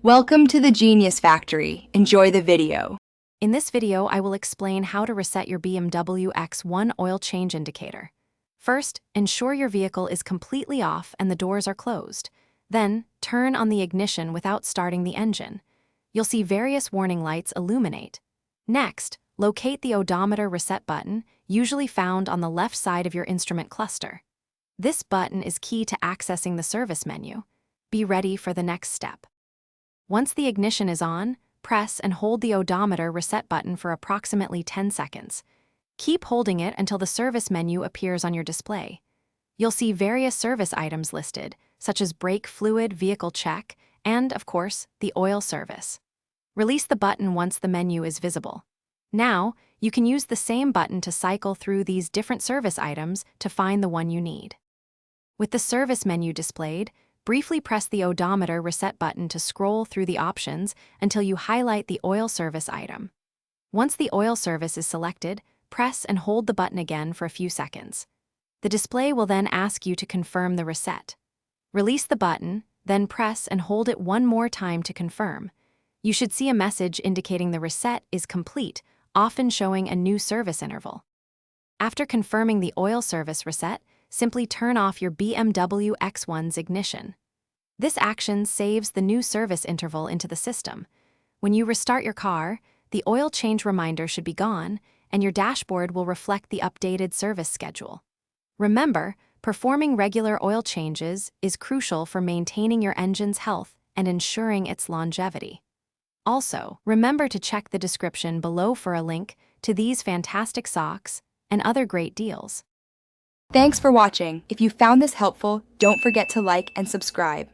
Welcome to the Genius Factory. Enjoy the video. In this video, I will explain how to reset your BMW X1 oil change indicator. First, ensure your vehicle is completely off and the doors are closed. Then, turn on the ignition without starting the engine. You'll see various warning lights illuminate. Next, locate the odometer reset button, usually found on the left side of your instrument cluster. This button is key to accessing the service menu. Be ready for the next step. Once the ignition is on, press and hold the odometer reset button for approximately 10 seconds. Keep holding it until the service menu appears on your display. You'll see various service items listed, such as brake fluid, vehicle check, and, of course, the oil service. Release the button once the menu is visible. Now, you can use the same button to cycle through these different service items to find the one you need. With the service menu displayed, briefly press the odometer reset button to scroll through the options until you highlight the oil service item. Once the oil service is selected, press and hold the button again for a few seconds. The display will then ask you to confirm the reset. Release the button, then press and hold it one more time to confirm. You should see a message indicating the reset is complete, often showing a new service interval. After confirming the oil service reset, simply turn off your BMW X1's ignition. This action saves the new service interval into the system. When you restart your car, the oil change reminder should be gone, and your dashboard will reflect the updated service schedule. Remember, performing regular oil changes is crucial for maintaining your engine's health and ensuring its longevity. Also, remember to check the description below for a link to these fantastic socks and other great deals. Thanks for watching. If you found this helpful, don't forget to like and subscribe.